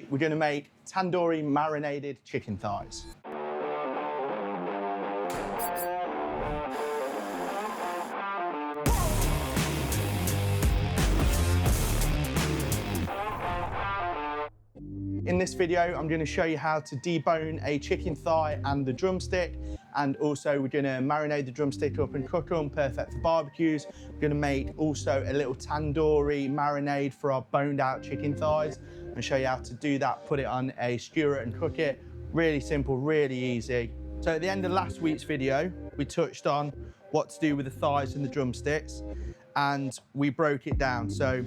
we're going to make tandoori marinated chicken thighs. In this video, I'm going to show you how to debone a chicken thigh and the drumstick, and also we're going to marinate the drumstick up and cook them, perfect for barbecues. We're going to make also a little tandoori marinade for our boned out chicken thighs and show you how to do that, put it on a skewer and cook it. Really simple, really easy. So at the end of last week's video, we touched on what to do with the thighs and the drumsticks, and we broke it down. So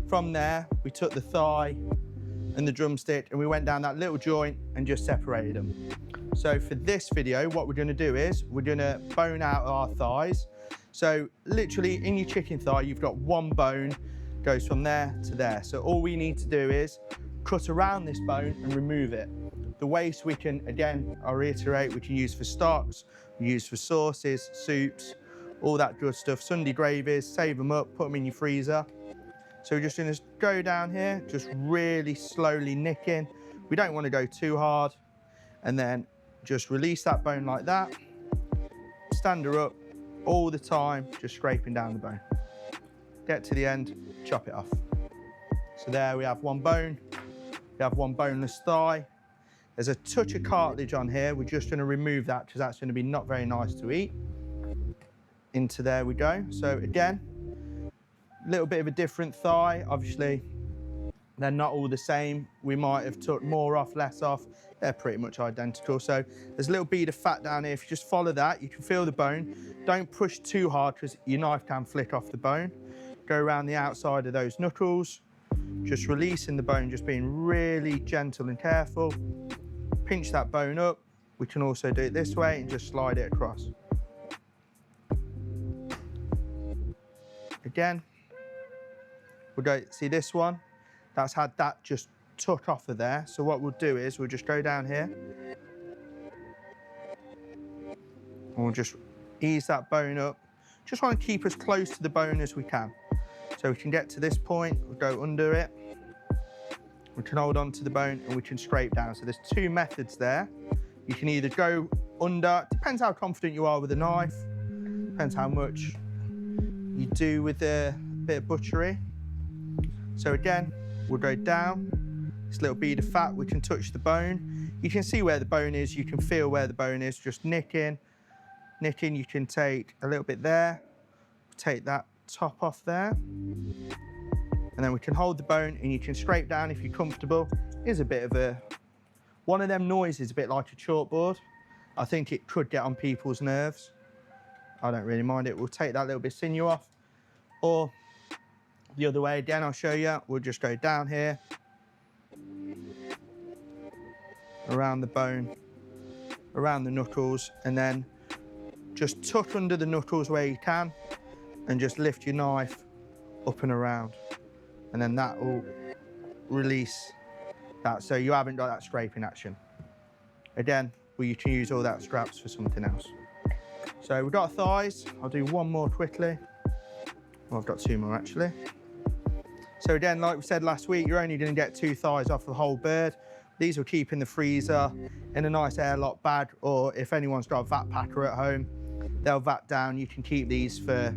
from there, we took the thigh and the drumstick and we went down that little joint and just separated them. So for this video, what we're gonna do is we're gonna bone out our thighs. So literally in your chicken thigh, you've got one bone, goes from there to there. So all we need to do is cut around this bone and remove it. The waste we can, again, I'll reiterate, we can use for stocks, we use for sauces, soups, all that good stuff, Sunday gravies, save them up, put them in your freezer. So we're just going to go down here, just really slowly nicking. We don't want to go too hard. And then just release that bone like that. Stand her up all the time, just scraping down the bone. Get to the end, chop it off. So there we have one bone. We have one boneless thigh. There's a touch of cartilage on here. We're just going to remove that because that's going to be not very nice to eat. Into there we go. So again, little bit of a different thigh. Obviously, they're not all the same. We might have took more off, less off. They're pretty much identical. So there's a little bead of fat down here. If you just follow that, you can feel the bone. Don't push too hard because your knife can flick off the bone. Go around the outside of those knuckles, just releasing the bone, just being really gentle and careful. Pinch that bone up. We can also do it this way and just slide it across. Again, we'll go, see this one? That's had that just tuck off of there. So what we'll do is we'll just go down here and we'll just ease that bone up. Just want to keep as close to the bone as we can. So we can get to this point, we'll go under it. We can hold on to the bone and we can scrape down. So there's two methods there. You can either go under, depends how confident you are with a knife, depends how much you do with a bit of buttery. So again, we'll go down, this little bead of fat, we can touch the bone. You can see where the bone is, you can feel where the bone is, just nicking. Nicking, you can take a little bit there, take that top off there, and then we can hold the bone and you can scrape down if you're comfortable. Here's a bit of one of them noises, a bit like a chalkboard. I think it could get on people's nerves. I don't really mind it. We'll take that little bit of sinew off, or the other way again, I'll show you. We'll just go down here, around the bone, around the knuckles, and then just tuck under the knuckles where you can, and just lift your knife up and around. And then that will release that, so you haven't got that scraping action. Again, well, you can use all that scraps for something else. So we've got thighs. I'll do one more quickly. Well, I've got two more actually. So again, like we said last week, you're only going to get 2 thighs off the whole bird. These will keep in the freezer in a nice airlock bag, or if anyone's got a vat packer at home, they'll vat down. You can keep these for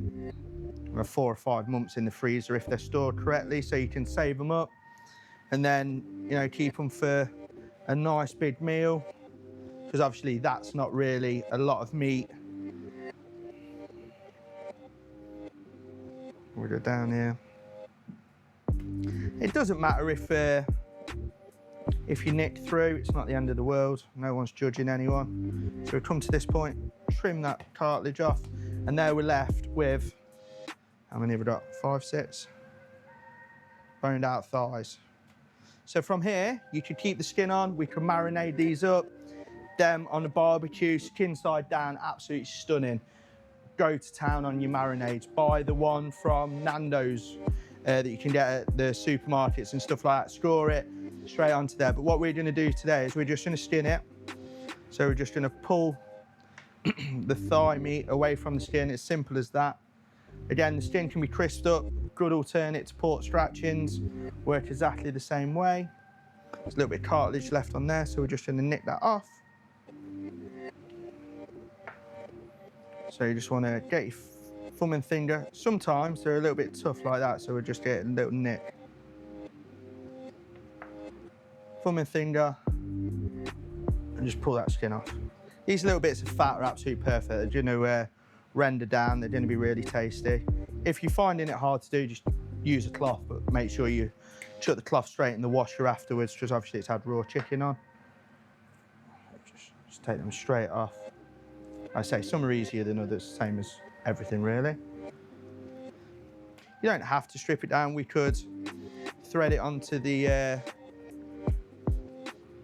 4 or 5 months in the freezer if they're stored correctly, so you can save them up and then, you know, keep them for a nice big meal, because obviously that's not really a lot of meat. We'll go down here. It doesn't matter if you nick through, it's not the end of the world. No one's judging anyone. So we come to this point, trim that cartilage off, and there we're left with, how many have we got? 5, 6 boned out thighs. So from here, you can keep the skin on. We can marinate these up. Them on the barbecue, skin side down, absolutely stunning. Go to town on your marinades. Buy the one from Nando's that you can get at the supermarkets and stuff like that. Score it straight onto there. But what we're going to do today is we're just going to skin it. So we're just going to pull the thigh meat away from the skin. It's simple as that. Again, the skin can be crisped up. Good alternate to pork scratchings. Work exactly the same way. There's a little bit of cartilage left on there, so we're just gonna nick that off. So you just wanna get your thumb and finger. Sometimes they're a little bit tough like that, so we'll just get a little nick. Thumb and finger, and just pull that skin off. These little bits of fat are absolutely perfect. They're gonna render down, they're gonna be really tasty. If you're finding it hard to do, just use a cloth, but make sure you chuck the cloth straight in the washer afterwards, because obviously it's had raw chicken on. Just take them straight off. I say some are easier than others, same as everything really. You don't have to strip it down. We could thread it onto the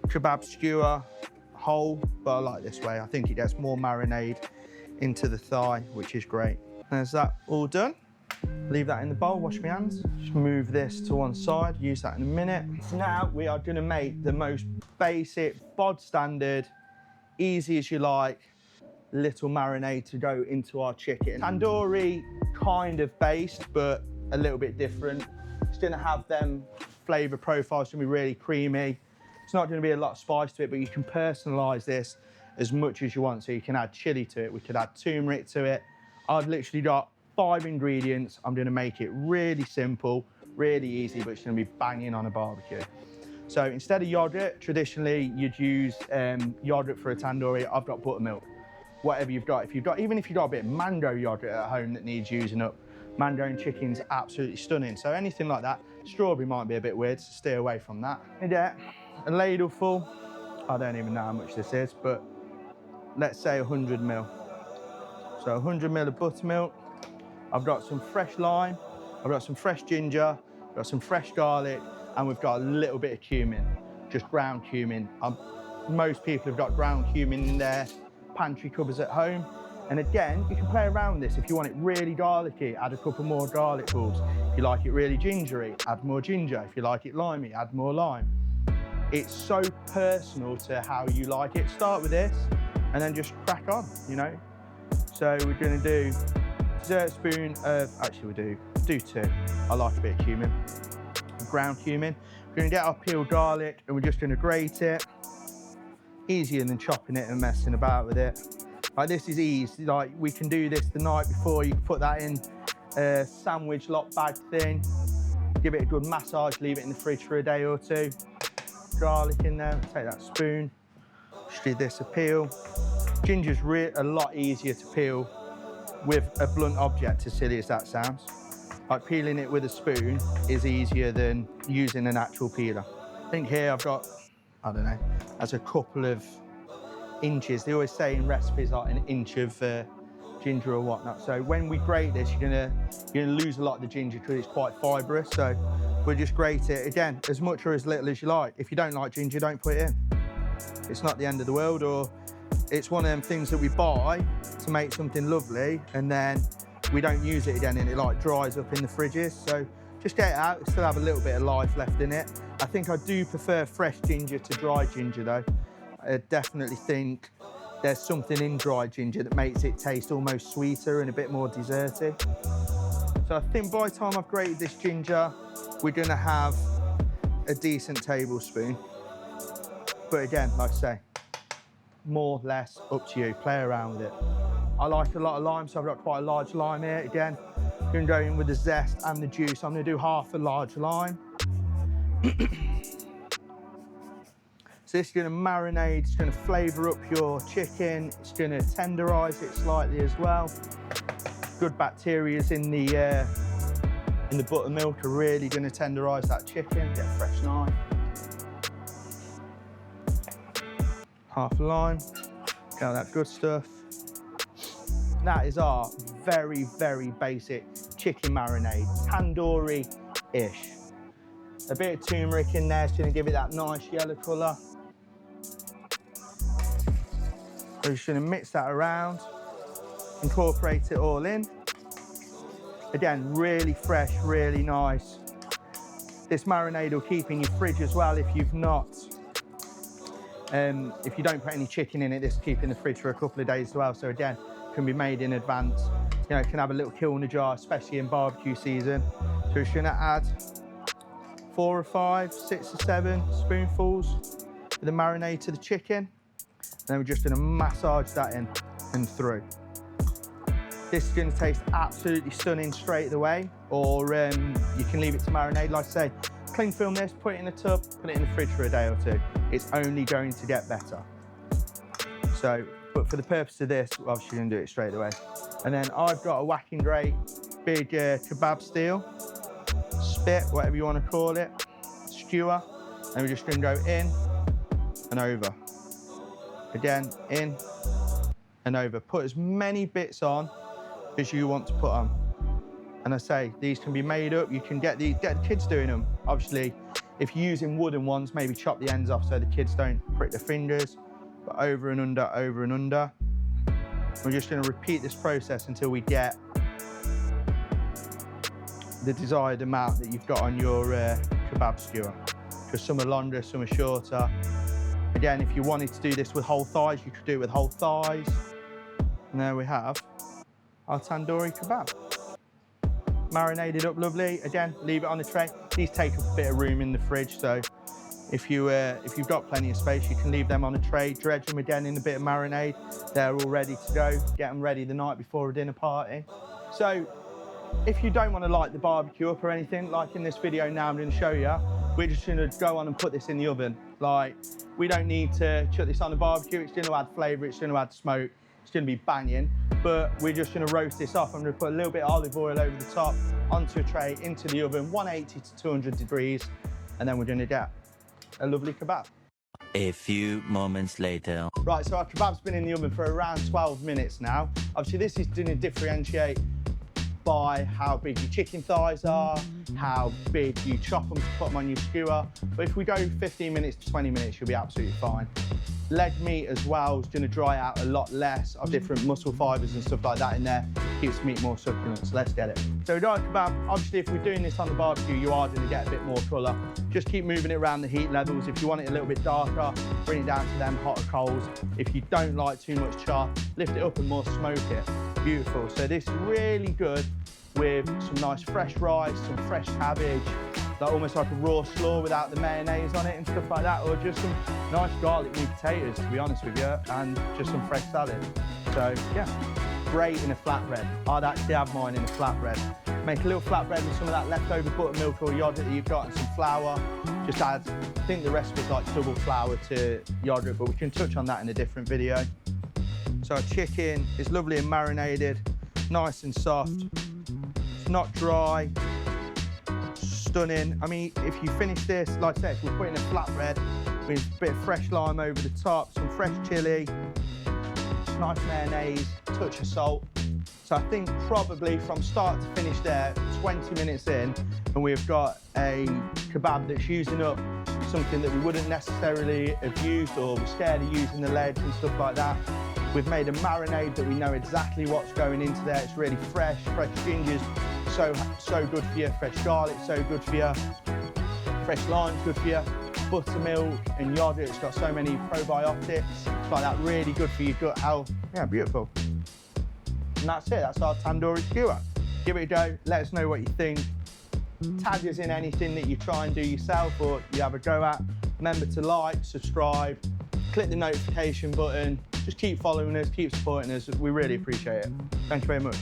kebab skewer whole, but I like this way. I think it gets more marinade into the thigh, which is great. There's that all done. Leave that in the bowl, wash my hands. Just move this to one side, use that in a minute. Now we are gonna make the most basic, bod standard, easy as you like, little marinade to go into our chicken. Tandoori kind of based, but a little bit different. It's gonna have them flavor profiles, it's gonna be really creamy. It's not gonna be a lot of spice to it, but you can personalize this as much as you want. So you can add chili to it, we could add turmeric to it. I've literally got 5 ingredients. I'm gonna make it really simple, really easy, but it's gonna be banging on a barbecue. So instead of yogurt, traditionally you'd use yogurt for a tandoori. I've got buttermilk. Whatever you've got. Even if you've got a bit of mango yogurt at home that needs using up, mango and chicken's absolutely stunning. So anything like that. Strawberry might be a bit weird, so stay away from that. You get a ladle full. I don't even know how much this is, but let's say 100 ml. So 100 ml of buttermilk. I've got some fresh lime, I've got some fresh ginger, I've got some fresh garlic, and we've got a little bit of cumin, just ground cumin. Most people have got ground cumin in their pantry cupboards at home. And again, you can play around with this. If you want it really garlicky, add a couple more garlic bulbs. If you like it really gingery, add more ginger. If you like it limey, add more lime. It's so personal to how you like it. Start with this and then just crack on, you know? So we're gonna do dessert spoon of, actually we do 2. I like a bit of cumin, ground cumin. We're gonna get our peeled garlic and we're just gonna grate it. Easier than chopping it and messing about with it. Like this is easy, like we can do this the night before. You can put that in a sandwich lock bag thing, give it a good massage, leave it in the fridge for a day or 2. Garlic in there, take that spoon, just do this a peel. Ginger's a lot easier to peel with a blunt object, as silly as that sounds. Like peeling it with a spoon is easier than using an actual peeler. I think here I've got, I don't know, that's a couple of inches. They always say in recipes like an inch of ginger or whatnot. So when we grate this, you're gonna lose a lot of the ginger because it's quite fibrous. So we'll just grate it, again, as much or as little as you like. If you don't like ginger, don't put it in. It's not the end of the world, or it's one of them things that we buy to make something lovely and then we don't use it again and it like dries up in the fridges. So just get it out, still have a little bit of life left in it. I think I do prefer fresh ginger to dry ginger though. I definitely think there's something in dry ginger that makes it taste almost sweeter and a bit more desserty. So I think by the time I've grated this ginger, we're gonna have a decent tablespoon. But again, like I say, more, less, up to you, play around with it. I like a lot of lime, so I've got quite a large lime here. Again, I'm gonna go in with the zest and the juice. I'm gonna do half a large lime. So this is gonna marinate, it's gonna flavor up your chicken, it's gonna tenderize it slightly as well. Good bacteria's in the buttermilk are really gonna tenderize that chicken. Get a fresh knife. Half a lime, got that good stuff. That is our very, very basic chicken marinade, tandoori-ish. A bit of turmeric in there, it's gonna give it that nice yellow color. We're just gonna mix that around, incorporate it all in. Again, really fresh, really nice. This marinade will keep in your fridge as well if you've not, if you don't put any chicken in it, this will keep in the fridge for a couple of days as well. So again, can be made in advance. You know, it can have a little kill in a jar, especially in barbecue season. So we're just gonna add 4 or 5, 6 or 7 spoonfuls of the marinade to the chicken. And then we're just gonna massage that in and through. This is gonna taste absolutely stunning straight away, or you can leave it to marinade. Like I say, cling film this, put it in a tub, put it in the fridge for a day or 2. It's only going to get better. So, but for the purpose of this, we're obviously gonna do it straight away. And then I've got a whacking great big kebab steel, spit, whatever you wanna call it, skewer. And we're just gonna go in and over. Again, in and over. Put as many bits on as you want to put on. And I say, these can be made up. You can get the kids doing them. Obviously, if you're using wooden ones, maybe chop the ends off so the kids don't prick their fingers. But over and under, over and under. We're just gonna repeat this process until we get the desired amount that you've got on your kebab skewer. Because some are longer, some are shorter. Again, if you wanted to do this with whole thighs, you could do it with whole thighs. And there we have our tandoori kebab. Marinated up lovely. Again, leave it on the tray. These take up a bit of room in the fridge, so if you've got plenty of space, you can leave them on a tray, dredge them again in a bit of marinade. They're all ready to go. Get them ready the night before a dinner party. So if you don't want to light the barbecue up or anything, like in this video now I'm going to show you, we're just going to go on and put this in the oven. Like, we don't need to chuck this on the barbecue. It's going to add flavour, it's going to add smoke, it's going to be banging. But we're just going to roast this off. I'm going to put a little bit of olive oil over the top, onto a tray, into the oven, 180 to 200 degrees, and then we're going to get a lovely kebab. A few moments later. Right, so our kebab's been in the oven for around 12 minutes now. Obviously, this is going to differentiate by how big your chicken thighs are, how big you chop them to put them on your skewer. But if we go 15 minutes to 20 minutes, you'll be absolutely fine. Leg meat as well is going to dry out a lot less of different muscle fibres and stuff like that in there. Keeps meat more succulent, so let's get it. So we got a kebab. Obviously, if we're doing this on the barbecue, you are going to get a bit more colour. Just keep moving it around the heat levels. If you want it a little bit darker, bring it down to them hotter coals. If you don't like too much char, lift it up and more smoke it. Beautiful. So this is really good with some nice fresh rice, some fresh cabbage, like almost like a raw slaw without the mayonnaise on it and stuff like that, or just some nice garlic meat potatoes, to be honest with you, and just some fresh salad. So yeah, great in a flatbread. I'd actually have mine in a flatbread. Make a little flatbread with some of that leftover buttermilk or yogurt that you've got and some flour. Just add, I think the recipe's like double flour to yogurt, but we can touch on that in a different video. So our chicken is lovely and marinated, nice and soft. It's not dry, stunning. I mean, if you finish this, like I said, if we're putting a flatbread with a bit of fresh lime over the top, some fresh chilli, some nice mayonnaise, touch of salt. So I think probably from start to finish there, 20 minutes in, and we've got a kebab that's using up something that we wouldn't necessarily have used, or we're scared of using the legs and stuff like that. We've made a marinade that we know exactly what's going into there. It's really fresh ginger's so good for you, fresh garlic, so good for you, fresh lime's good for you, buttermilk and yogurt, it's got so many probiotics. It's like that, really good for your gut health. Yeah, beautiful. And that's it, that's our tandoori skewer. Give it a go, let us know what you think. Tag us in anything that you try and do yourself or you have a go at. Remember to like, subscribe, click the notification button. Just keep following us, keep supporting us. We really appreciate it. Thank you very much.